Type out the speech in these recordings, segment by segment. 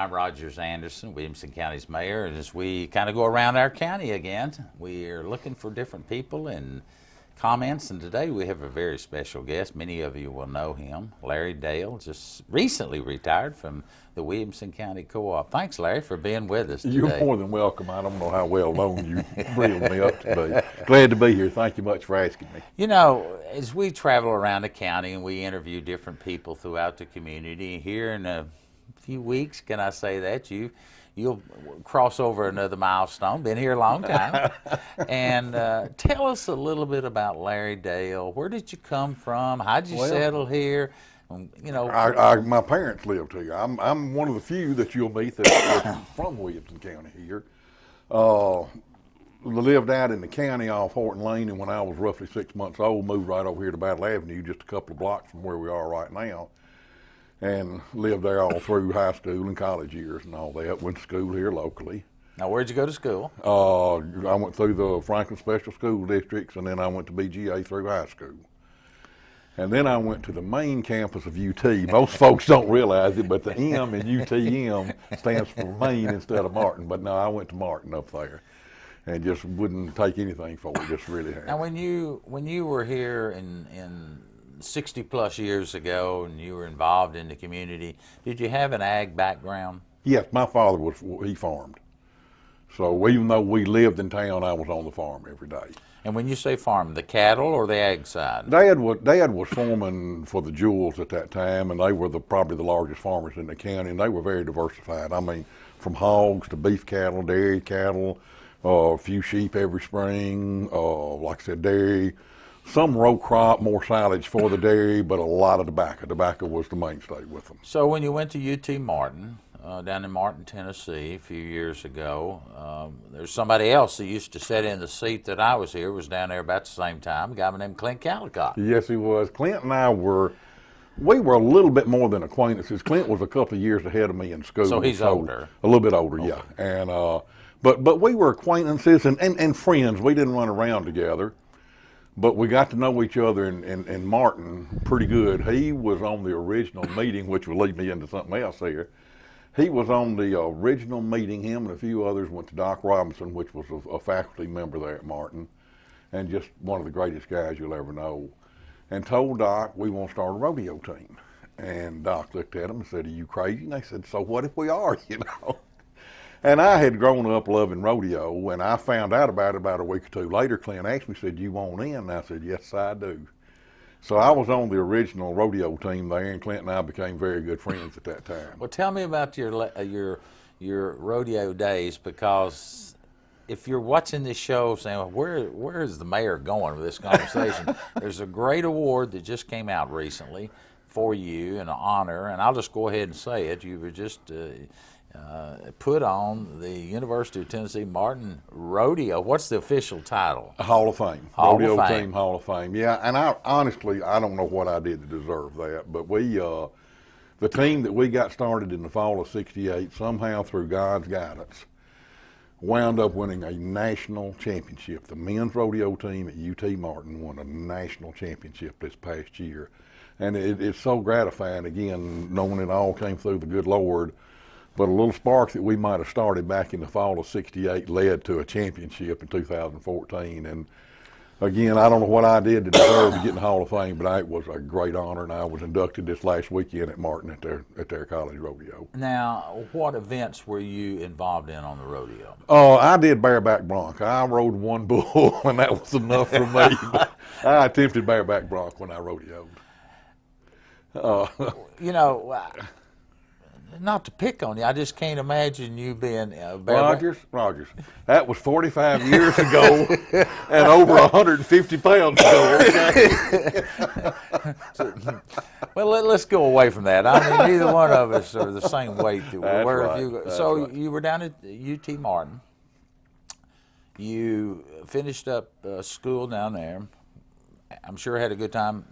I'm Rogers Anderson, Williamson County's mayor, and as we kind of go around our county again, we are looking for different people and comments, and today we have a very special guest. Many of you will know him, Larry Dale, just recently retired from the Williamson County Co-op. Thanks, Larry, for being with us today. You're more than welcome. I don't know how well known you reeled me up today. Glad to be here. Thank you much for asking me. You know, as we travel around the county and we interview different people throughout the community, here in a few weeks, can I say that, you'll cross over another milestone. Been here a long time. And tell us a little bit about Larry Dale. Where did you come from? How'd you settle here? You know, my parents lived here. I'm one of the few that you'll meet that's from Williamson County here. Lived out in the county off Horton Lane, and when I was roughly 6 months old, moved right over here to Battle Avenue, just a couple of blocks from where we are right now, and lived there all through high school and college years and all that. Went to school here locally. Now, where'd you go to school? I went through the Franklin Special School Districts, and then I went to BGA through high school. And then I went to the main campus of UT. Most folks don't realize it, but the M in UTM stands for Maine instead of Martin. But no, I went to Martin up there, and just wouldn't take anything for it. Just really had. Now, when you were here in 60 plus years ago, and you were involved in the community, did you have an ag background? Yes, my father he farmed. So even though we lived in town, I was on the farm every day. And when you say farm, the cattle or the ag side? Dad was foreman for the Jewels at that time, and they were probably the largest farmers in the county, and they were very diversified. I mean, from hogs to beef cattle, dairy cattle, a few sheep every spring, like I said, dairy, some row crop, more silage for the dairy, but a lot of tobacco. Tobacco was the mainstay with them. So when you went to UT Martin, down in Martin, Tennessee, a few years ago, there's somebody else that used to sit in the seat that I was here, was down there about the same time, a guy named Clint Callicott. Yes, he was. Clint and I were a little bit more than acquaintances. Clint was a couple of years ahead of me in school. So he's older. A little bit older, okay. Yeah. And but we were acquaintances and friends. We didn't run around together, but we got to know each other in Martin pretty good. He was on the original meeting, which will lead me into something else here. He was on the original meeting. Him and a few others went to Doc Robinson, which was a faculty member there at Martin, and just one of the greatest guys you'll ever know, and told Doc, we want to start a rodeo team. And Doc looked at him and said, are you crazy? And they said, so what if we are, you know? And I had grown up loving rodeo, and I found out about it about a week or two later. Clint asked me, said, you want in? And I said, yes, I do. So I was on the original rodeo team there, and Clint and I became very good friends at that time. Well, tell me about your rodeo days, because if you're watching this show saying, well, where is the mayor going with this conversation? There's a great award that just came out recently for you, an honor, and I'll just go ahead and say it. You were just put on the University of Tennessee Martin Rodeo. What's the official title? Hall of Fame. Rodeo Team Hall of Fame. Yeah, and honestly, I don't know what I did to deserve that, but the team that we got started in the fall of '68, somehow through God's guidance, wound up winning a national championship. The men's rodeo team at UT Martin won a national championship this past year. And it's so gratifying, again, knowing it all came through the good Lord. But a little spark that we might have started back in the fall of '68 led to a championship in 2014. And again, I don't know what I did to deserve to get in the Hall of Fame, but it was a great honor, and I was inducted this last weekend at Martin at their college rodeo. Now, what events were you involved in on the rodeo? I did bareback bronc. I rode one bull, and that was enough for me. I attempted bareback bronc when I rodeoed. You know, not to pick on you, I just can't imagine you being bareback. Rogers, that was 45 years ago and over 150 pounds ago, okay? Well, let's go away from that. I mean, neither one of us are the same weight that we were. Right. So you were down at UT Martin. You finished up school down there. I'm sure had a good time.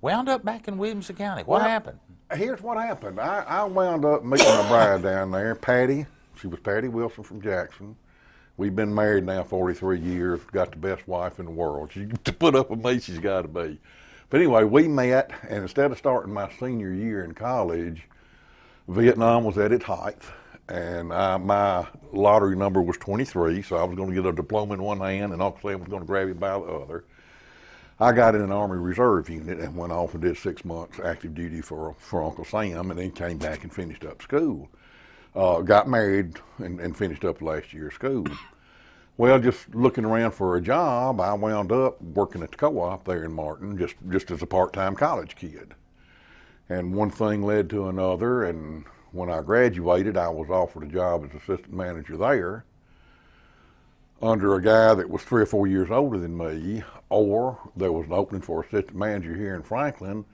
Wound up back in Williamson County. What happened? Here's what happened. I wound up meeting my bride down there, Patty. She was Patty Wilson from Jackson. We've been married now 43 years, got the best wife in the world. To put up with me, she's got to be. But anyway, we met, and instead of starting my senior year in college, Vietnam was at its height, and my lottery number was 23, so I was going to get a diploma in one hand, and Uncle Sam was going to grab it by the other. I got in an Army Reserve unit and went off and did 6 months active duty for Uncle Sam, and then came back and finished up school. Got married and finished up last year's school. Well, just looking around for a job, I wound up working at the co-op there in Martin, just as a part-time college kid. And one thing led to another, and when I graduated, I was offered a job as assistant manager there under a guy that was 3 or 4 years older than me, or there was an opening for assistant manager here in Franklin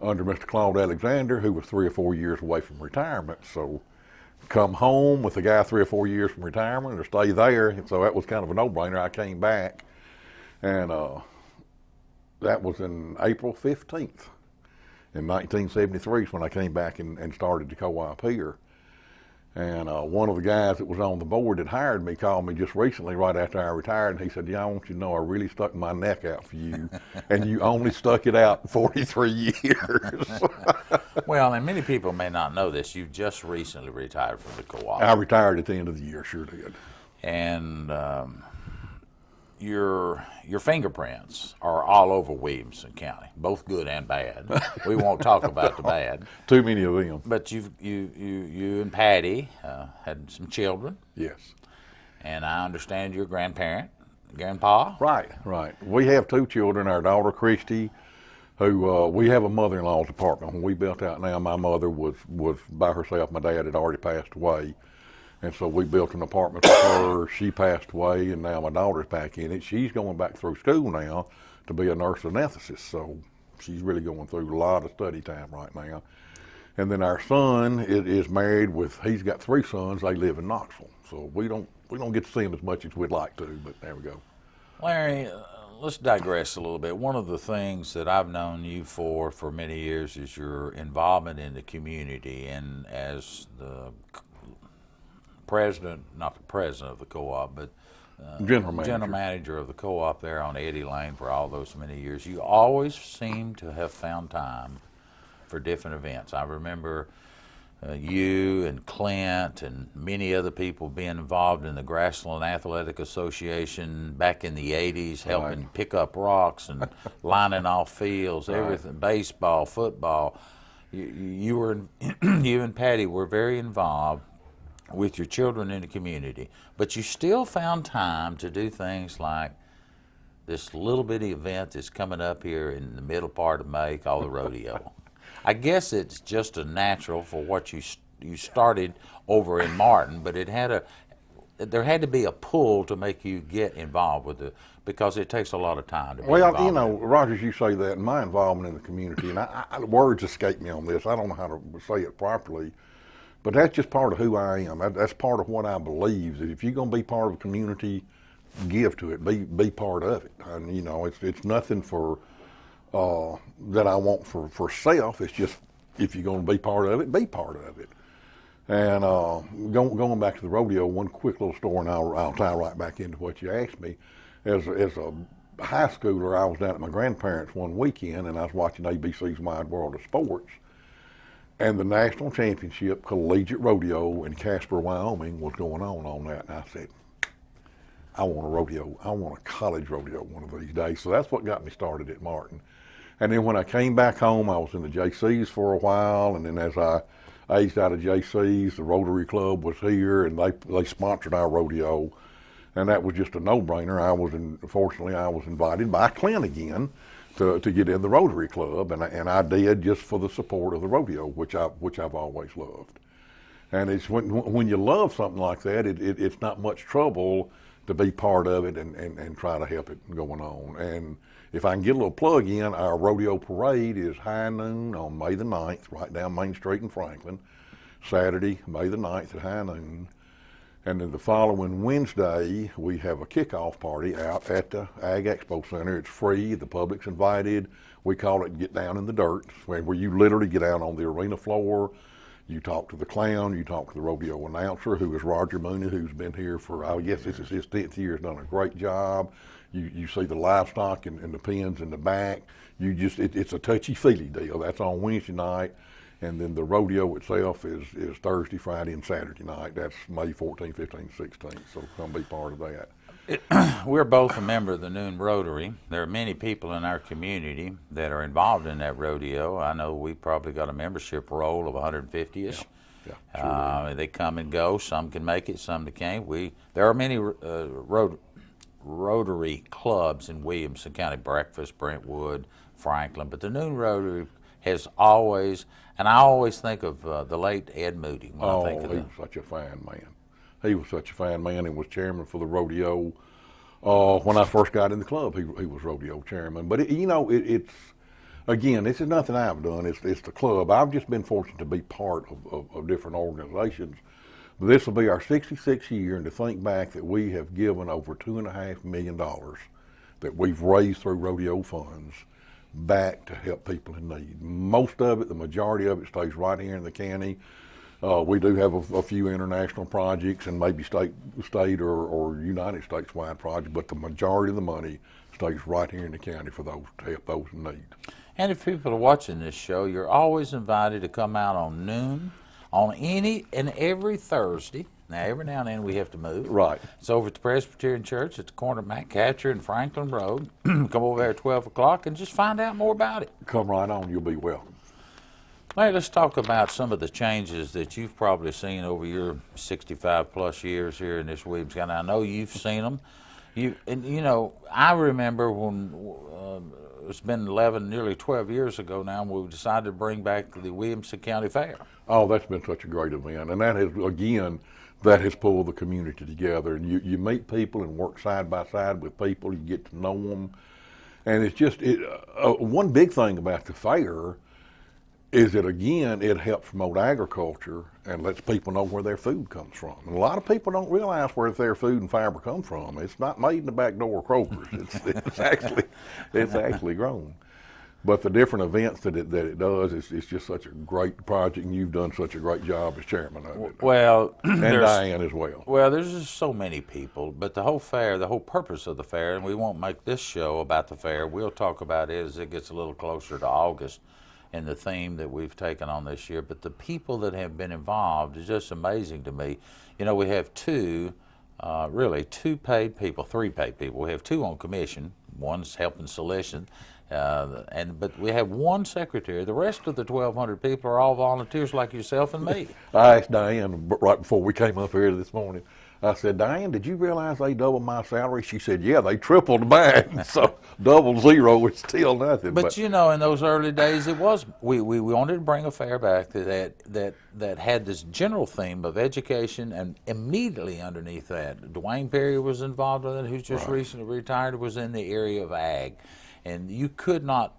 under Mr. Claude Alexander, who was 3 or 4 years away from retirement. So come home with a guy 3 or 4 years from retirement or stay there. And so that was kind of a no-brainer. I came back, and that was in April 15th. In 1973 is when I came back and started the co-op here. And one of the guys that was on the board that hired me called me just recently right after I retired, and he said, "Yeah, I want you to know I really stuck my neck out for you, and you only stuck it out 43 years." Well, and many people may not know this. You just recently retired from the co-op. I retired at the end of the year, sure did. And your fingerprints are all over Williamson County, both good and bad. We won't talk about the bad. Too many of them. But you and Patty had some children. Yes. And I understand you're a grandpa. Right. We have 2 children. Our daughter Christy, who we have a mother-in-law's apartment. When we built out now, my mother was by herself. My dad had already passed away. And so we built an apartment for her. She passed away, and now my daughter's back in it. She's going back through school now to be a nurse anesthetist, so she's really going through a lot of study time right now. And then our son is married with, he's got 3 sons. They live in Knoxville, so we don't get to see them as much as we'd like to, but there we go. Larry, let's digress a little bit. One of the things that I've known you for many years is your involvement in the community, and as the not the president of the co-op, but General manager of the co-op there on Eddy Lane for all those many years. You always seem to have found time for different events. I remember you and Clint and many other people being involved in the Grassland Athletic Association back in the 80s, helping pick up rocks and lining off fields, everything, baseball, football. You and Patty were very involved with your children in the community, but you still found time to do things like this little bitty event that's coming up here in the middle part of May called the rodeo. I guess it's just a natural for what you started over in Martin, but there had to be a pull to make you get involved with it, because it takes a lot of time to be involved. Well, you know, Rogers, you say that, and my involvement in the community, and words escape me on this. I don't know how to say it properly. But that's just part of who I am. That's part of what I believe. That if you're going to be part of a community, give to it. Be part of it. And you know, it's nothing for that I want for self. It's just if you're going to be part of it, be part of it. And going back to the rodeo, one quick little story, and I'll tie right back into what you asked me. As a high schooler, I was down at my grandparents' one weekend, and I was watching ABC's Wide World of Sports. And the National Championship Collegiate Rodeo in Casper, Wyoming was going on that. And I said, I want a rodeo. I want a college rodeo one of these days. So that's what got me started at Martin. And then when I came back home, I was in the JCs for a while. And then as I aged out of JCs, the Rotary Club was here, and they sponsored our rodeo. And that was just a no-brainer. Fortunately, I was invited by Clint again to get in the Rotary Club, and I did just for the support of the rodeo, which I've always loved. And it's when you love something like that, it's not much trouble to be part of it and try to help it going on. And if I can get a little plug in, our rodeo parade is high noon on May the 9th, right down Main Street in Franklin, Saturday, May the 9th at high noon. And then the following Wednesday, we have a kickoff party out at the Ag Expo Center. It's free. The public's invited. We call it Get Down in the Dirt, where you literally get out on the arena floor. You talk to the clown. You talk to the rodeo announcer, who is Roger Mooney, who's been here for, I guess this is his 10th year. Has done a great job. You see the livestock and the pens in the back. It's a touchy-feely deal. That's on Wednesday night. And then the rodeo itself is Thursday, Friday, and Saturday night. That's May 14th, 15th, 16th. So come be part of that. We're both a member of the Noon Rotary. There are many people in our community that are involved in that rodeo. I know we probably got a membership roll of 150-ish. Yeah, sure. They come and go. Some can make it, some can't. There are many Rotary clubs in Williamson County, Breakfast, Brentwood, Franklin, but the Noon Rotary has always, and I always think of the late Ed Moody when I think of he him. was such a fine man. He was such a fine man and was chairman for the rodeo. When I first got in the club, he was rodeo chairman. But it's again, this is nothing I've done. It's the club. I've just been fortunate to be part of different organizations. This will be our 66th year, and to think back that we have given over $2.5 million that we've raised through rodeo funds back to help people in need. Most of it, the majority of it, stays right here in the county. We do have a few international projects and maybe state or United States wide projects, but the majority of the money stays right here in the county for those to help those in need. And if people are watching this show, you're always invited to come out on noon, on any and every Thursday. Now, every now and then we have to move. Right. It's over at the Presbyterian Church at the corner of McCatcher and Franklin Road. Come over there at 12 o'clock and just find out more about it. Come right on, you'll be welcome. Larry, let's talk about some of the changes that you've probably seen over your 65 plus years here in this Williamson County. I know you've seen them. I remember when it's been 11, nearly 12 years ago now, we decided to bring back the Williamson County Fair. Oh, that's been such a great event, and that has pulled the community together. And you meet people and work side by side with people. You get to know them, and it's just one big thing about the fair is that, again, it helps promote agriculture and lets people know where their food comes from. And a lot of people don't realize where their food and fiber come from. It's not made in the back door of Kroger's. It's actually grown. But the different events that it does, it's just such a great project, and you've done such a great job as chairman of it. Well, and Diane as well. Well, there's just so many people, but the whole fair, the whole purpose of the fair, and we won't make this show about the fair. We'll talk about it as it gets a little closer to August and the theme that we've taken on this year. But the people that have been involved is just amazing to me. You know, we have three paid people. We have two on commission. One's helping selection. But we have one secretary. The rest of the 1,200 people are all volunteers like yourself and me. I asked Diane right before we came up here this morning. I said, Diane, did you realize they doubled my salary? She said, yeah, they tripled mine. So double zero is still nothing. But you know, in those early days, it was we wanted to bring a fair back that had this general theme of education, and immediately underneath that, Dwayne Perry was involved with it, who's just recently retired, was in the area of ag. And you could not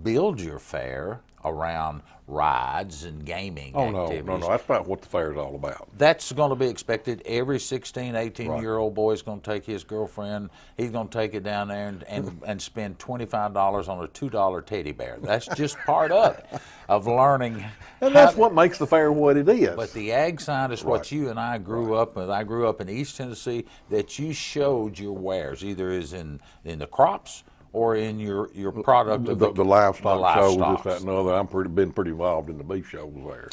build your fair around rides and gaming activities. No, that's not what the fair is all about. That's going to be expected. Every 16, 18-year-old boy is going to take his girlfriend. He's going to take it down there and spend $25 on a $2 teddy bear. That's just part of it, of learning. And that's what makes the fair what it is. But the ag side is what you and I grew up with. I grew up in East Tennessee, that you showed your wares, either is in the crops or in your product of the livestock shows, this, that, and other. I've been pretty involved in the beef shows there.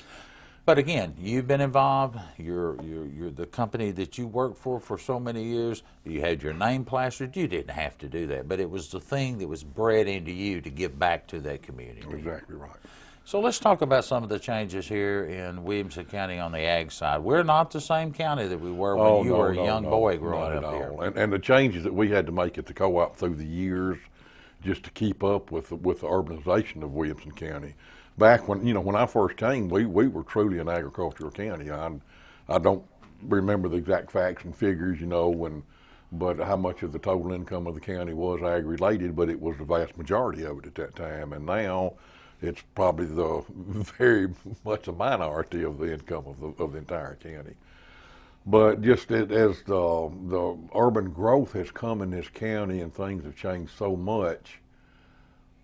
But again, you've been involved. You're the company that you worked for so many years. You had your name plastered. You didn't have to do that, but it was the thing that was bred into you to give back to that community. Exactly right. So let's talk about some of the changes here in Williamson County on the ag side. We're not the same county that we were when you were a young boy growing up here. And the changes that we had to make at the co-op through the years, just to keep up with the urbanization of Williamson County. Back when I first came, we were truly an agricultural county. I don't remember the exact facts and figures, but how much of the total income of the county was ag related, but it was the vast majority of it at that time. And now it's probably very much a minority of the income of the entire county. But just as the urban growth has come in this county and things have changed so much,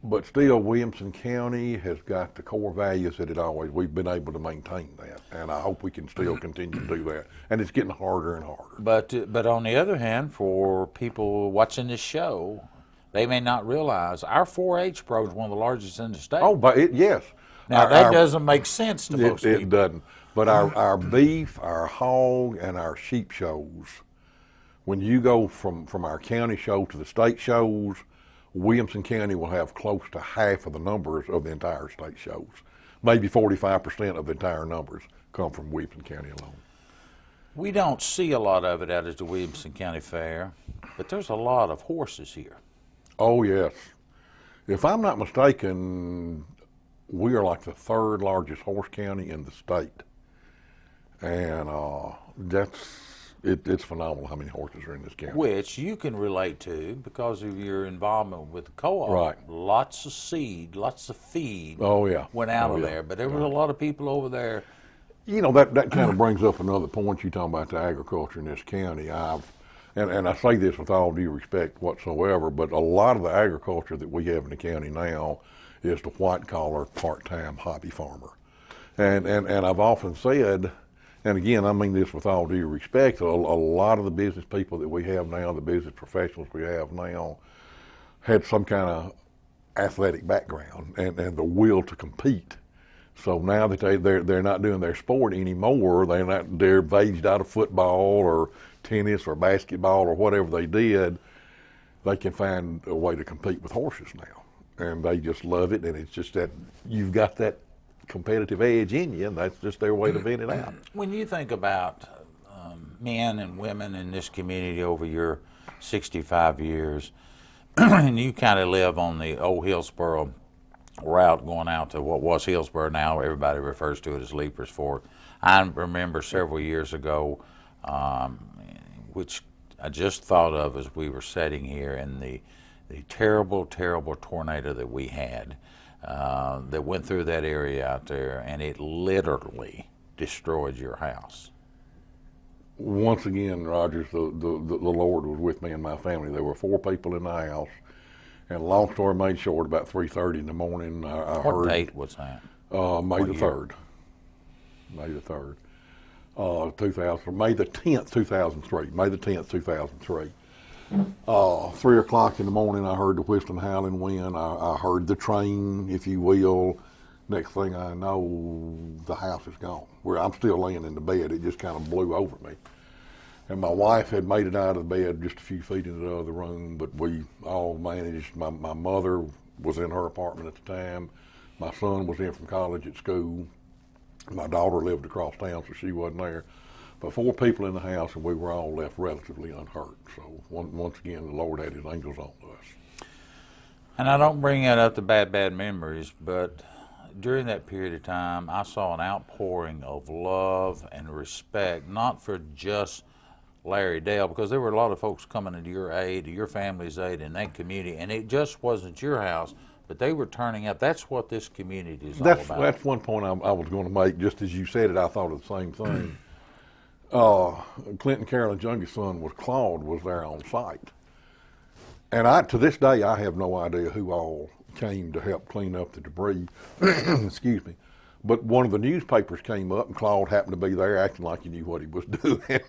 but still Williamson County has got the core values that we've been able to maintain that, and I hope we can still continue to do that. And it's getting harder and harder. But on the other hand, for people watching this show, they may not realize our 4-H program is one of the largest in the state. Oh, but yes. Now that doesn't make sense to most it people. doesn't. But our beef, our hog, and our sheep shows, when you go from our county show to the state shows, Williamson County will have close to half of the numbers of the entire state shows. Maybe 45% of the entire numbers come from Williamson County alone. We don't see a lot of it out at the Williamson County Fair, but there's a lot of horses here. Oh, yes. If I'm not mistaken, we are like the third largest horse county in the state. And it's phenomenal how many horses are in this county. Which you can relate to because of your involvement with the co-op. Right. Lots of seed, lots of feed Oh, yeah. went out of there. But there was a lot of people over there. You know, that kind of brings up another point. You talking about the agriculture in this county. And I say this with all due respect whatsoever, but a lot of the agriculture that we have in the county now is the white-collar, part-time hobby farmer. And I've often said, and again, I mean this with all due respect, a lot of the business people that we have now, the business professionals we have now, had some kind of athletic background and the will to compete. So now that they're not doing their sport anymore, they're aged out of football or tennis or basketball or whatever they did, they can find a way to compete with horses now. And they just love it, and it's just that you've got that competitive edge in you, and that's just their way to vent it out. When you think about men and women in this community over your 65 years, and you kind of live on the old Hillsboro route going out to what was Hillsboro, now everybody refers to it as Leapers Fork. I remember several years ago, which I just thought of as we were sitting here, and the terrible, terrible tornado that we had that went through that area out there, and it literally destroyed your house. Once again, Rogers, the Lord was with me and my family. There were 4 people in the house. And long story made short, about 3:30 in the morning, I heard. What date was that? May the 3rd. May the 3rd. 2000, May the 10th, 2003. May the 10th, 2003. 3 o'clock in the morning, I heard the whistling, howling wind. I heard the train, if you will. Next thing I know, the house is gone. I'm still laying in the bed. It just kind of blew over me. And my wife had made it out of bed just a few feet into the other room, but we all managed. My mother was in her apartment at the time. My son was in from college at school. My daughter lived across town, so she wasn't there. But 4 people in the house, and we were all left relatively unhurt. So once again, the Lord had his angels on us. And I don't bring that up to bad memories, but during that period of time, I saw an outpouring of love and respect, not for just Larry Dale, because there were a lot of folks coming to your aid, to your family's aid in that community, and it just wasn't your house, but they were turning up. That's what this community is all about. That's one point I was going to make. Just as you said it, I thought of the same thing. Clinton Carolyn's youngest son Claude was there on site, and to this day I have no idea who all came to help clean up the debris. Excuse me. But one of the newspapers came up, and Claude happened to be there, acting like he knew what he was doing.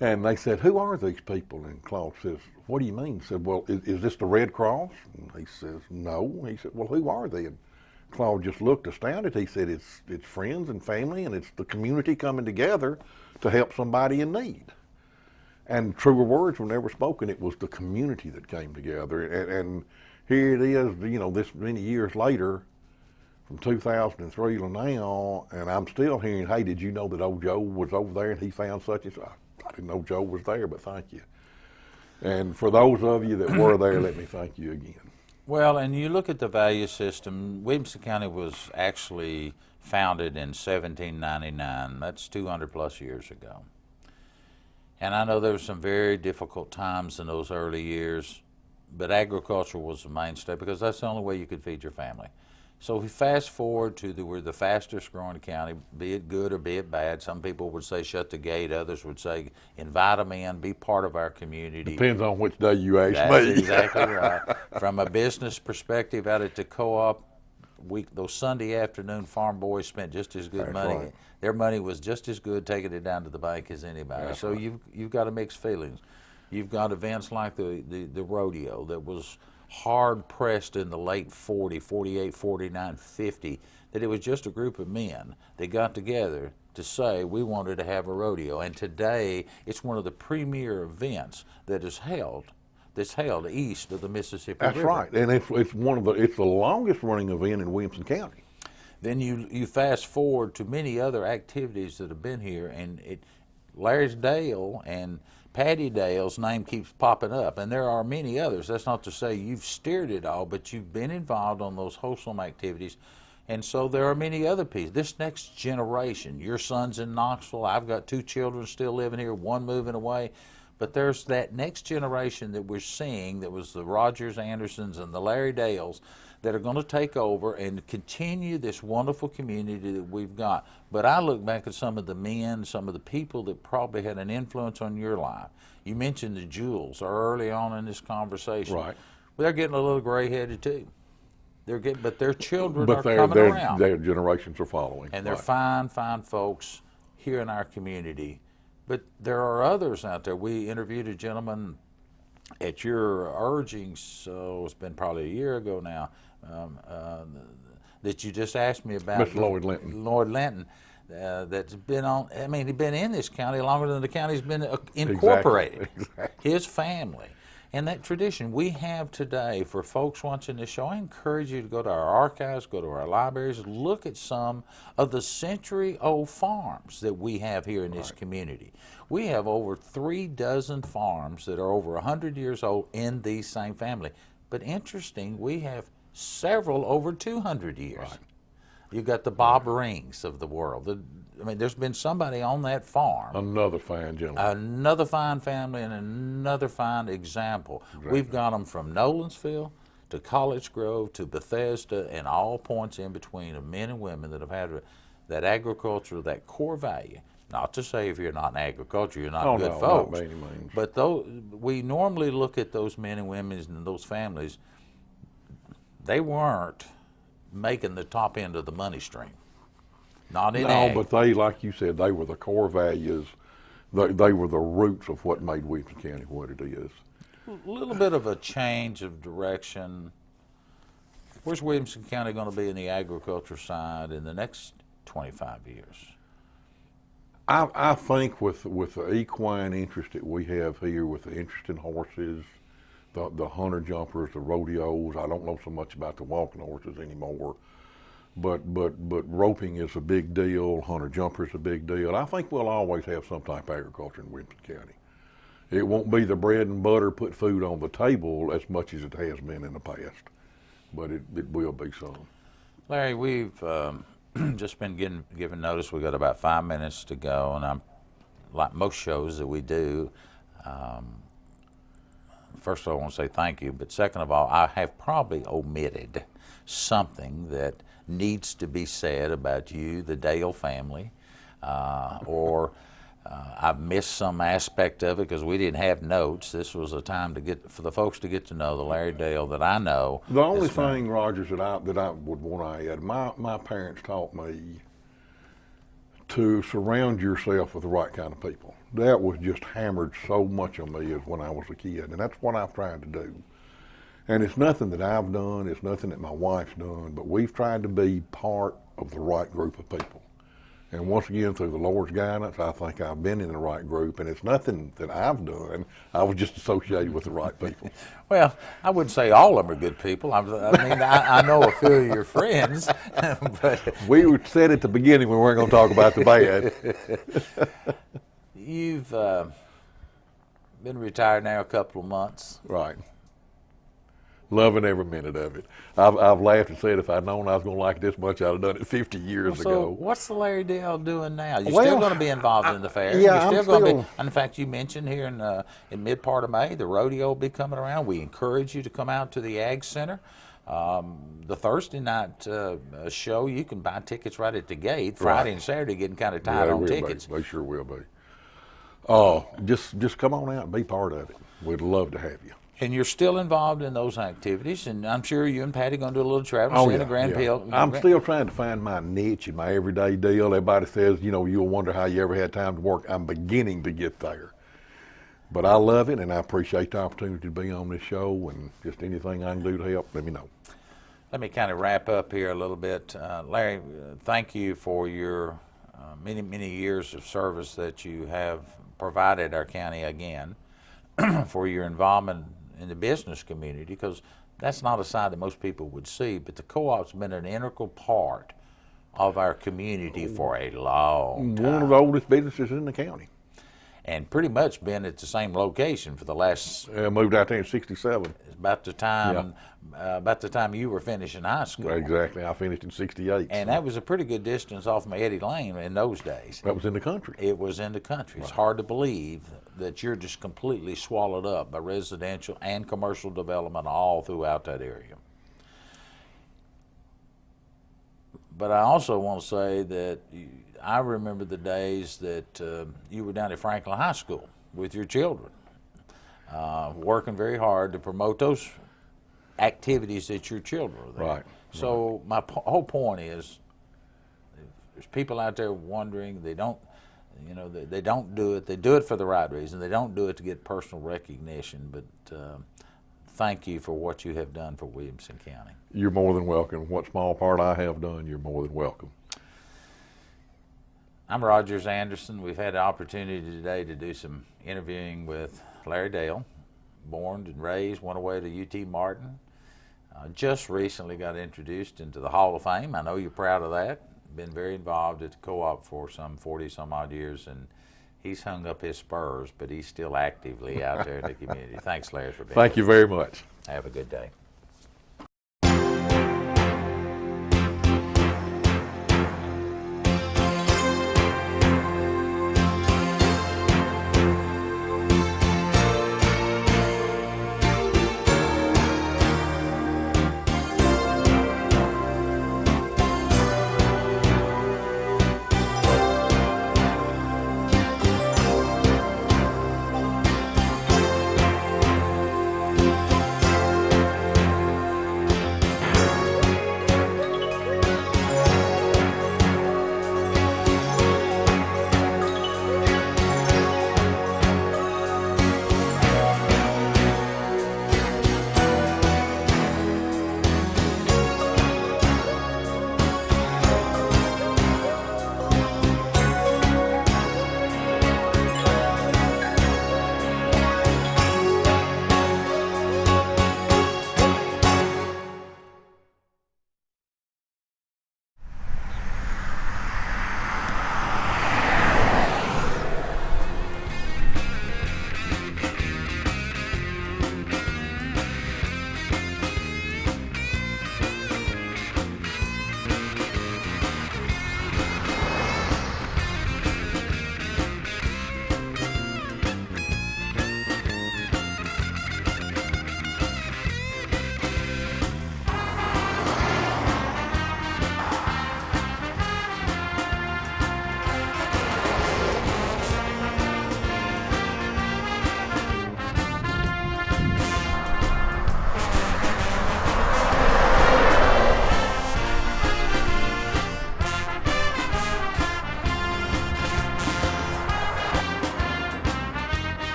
And they said, "Who are these people?" And Claude says, "What do you mean?" He said, "Well, is this the Red Cross?" And he says, "No." He said, "Well, who are they?" And Claude just looked astounded. He said, it's friends and family, and it's the community coming together to help somebody in need." And truer words were never spoken. It was the community that came together. And here it is, this many years later, from 2003 to now, and I'm still hearing, "Hey, did you know that old Joe was over there and he found such and such?" I didn't know Joe was there, but thank you. And for those of you that were there, let me thank you again. Well, and you look at the value system. Williamson County was actually founded in 1799. That's 200 plus years ago. And I know there were some very difficult times in those early years, but agriculture was the mainstay because that's the only way you could feed your family. So if we fast forward to we're the fastest growing county, be it good or be it bad. Some people would say shut the gate. Others would say invite them in, be part of our community. Depends on which day you ask That's me. exactly right. From a business perspective, out at the co-op, those Sunday afternoon farm boys spent just as good money. Right. Their money was just as good taking it down to the bank as anybody. That's so right. you've got to mix feelings. You've got events like the rodeo that was hard pressed in the late 40, 48, 49, 50, that it was just a group of men that got together to say we wanted to have a rodeo. And today it's one of the premier events that is held, that's held east of the Mississippi That's River. right, and it's the longest running event in Williamson County. Then you fast forward to many other activities that have been here, and Larry's Dale and Patty Dale's name keeps popping up, and there are many others. That's not to say you've steered it all, but you've been involved on those wholesome activities, and so there are many other pieces. This next generation, your son's in Knoxville, I've got 2 children still living here, 1 moving away, but there's that next generation that we're seeing that was the Rogers Andersons and the Larry Dales that are going to take over and continue this wonderful community that we've got. But I look back at some of the men, some of the people that probably had an influence on your life. You mentioned the Jules early on in this conversation. Right. Well, they're getting a little gray-headed too. But their children But are coming around. their generations are following. And they're right. fine, fine folks here in our community. But there are others out there. We interviewed a gentleman at your urging, so it's been probably a year ago now, that you just asked me about. Mr. Lloyd Linton. Lloyd Linton, that's been on, I mean, he's been in this county longer than the county's been incorporated. Exactly. His family. And that tradition we have today for folks watching this show, I encourage you to go to our archives, go to our libraries, look at some of the century-old farms that we have here in this community. We have over 3 dozen farms that are over 100 years old in the same family. But interesting, we have several over 200 years. Right. You've got the Bob Rings of the world. I mean, there's been somebody on that farm. Another fine gentleman. Another fine family and another fine example. Exactly. We've got them from Nolensville to College Grove to Bethesda and all points in between of men and women that have had that agriculture, that core value. Not to say if you're not in agriculture, you're not good folks. Not by any means. But we normally look at those men and women and those families, they weren't making the top end of the money stream. Not in ag. But they, like you said, they were the core values. They were the roots of what made Williamson County what it is. A little bit of a change of direction. Where's Williamson County going to be in the agriculture side in the next 25 years? I think with the equine interest that we have here, with the interest in horses, the hunter jumpers, the rodeos, I don't know so much about the walking horses anymore. But roping is a big deal. Hunter jumper is a big deal. I think we'll always have some type of agriculture in Williamson County. It won't be the bread and butter, put food on the table as much as it has been in the past, but it will be some. Larry, we've just been given notice. We've got about 5 minutes to go, and I'm like most shows that we do. First of all, I want to say thank you, but second of all, I have probably omitted something that needs to be said about you, the Dale family, or I've missed some aspect of it because we didn't have notes. This was a time for the folks to get to know the Larry Dale that I know. The only thing, Rogers, that I would want to add, my parents taught me to surround yourself with the right kind of people. That was just hammered so much on me as when I was a kid, and that's what I've tried to do. And it's nothing that I've done, it's nothing that my wife's done, but we've tried to be part of the right group of people. And once again, through the Lord's guidance, I think I've been in the right group, and it's nothing that I've done. I was just associated with the right people. Well, I wouldn't say all of them are good people. I mean, I know a few of your friends. But we said at the beginning we weren't going to talk about the bad. You've been retired now a couple of months. Right. Loving every minute of it. I've laughed and said if I'd known I was going to like it this much, I'd have done it 50 years ago. So what's the Larry Dale doing now? You're still going to be involved in the fair. Yeah, You're still going to be. In fact, you mentioned here in mid part of May, the rodeo will be coming around. We encourage you to come out to the Ag Center. The Thursday night show, you can buy tickets right at the gate. Friday and Saturday getting kind of tight on tickets. They sure will be. Just come on out and be part of it. We'd love to have you. And you're still involved in those activities, and I'm sure you and Patty are going to do a little traveling, seeing the Grand Hill. I'm still trying to find my niche and my everyday deal. Everybody says, you'll wonder how you ever had time to work. I'm beginning to get there. But I love it, and I appreciate the opportunity to be on this show, and just anything I can do to help, let me know. Let me kind of wrap up here a little bit. Larry, thank you for your many, many years of service that you have provided our county again, for your involvement in the business community, because that's not a side that most people would see, but the co-op's been an integral part of our community for a long time. One of the oldest businesses in the county. And pretty much been at the same location for the last. Moved out there in '67. About the time you were finishing high school. Exactly. I finished in '68. And that was a pretty good distance off of Eddie Lane in those days. That was in the country. It was in the country. It's hard to believe that you're just completely swallowed up by residential and commercial development all throughout that area. But I also want to say that I remember the days that you were down at Franklin High School with your children, working very hard to promote those activities that your children are there. Right. So my whole point is, there's people out there wondering, they don't do it. They do it for the right reason. They don't do it to get personal recognition. But thank you for what you have done for Williamson County. You're more than welcome. What small part I have done, you're more than welcome. I'm Rogers Anderson. We've had the opportunity today to do some interviewing with Larry Dale, born and raised, went away to UT Martin. Just recently got introduced into the Hall of Fame. I know you're proud of that. Been very involved at the co-op for some 40 some odd years, and he's hung up his spurs, but he's still actively out there in the community. Thanks, Larry, for being here. Thank you very much. Have a good day.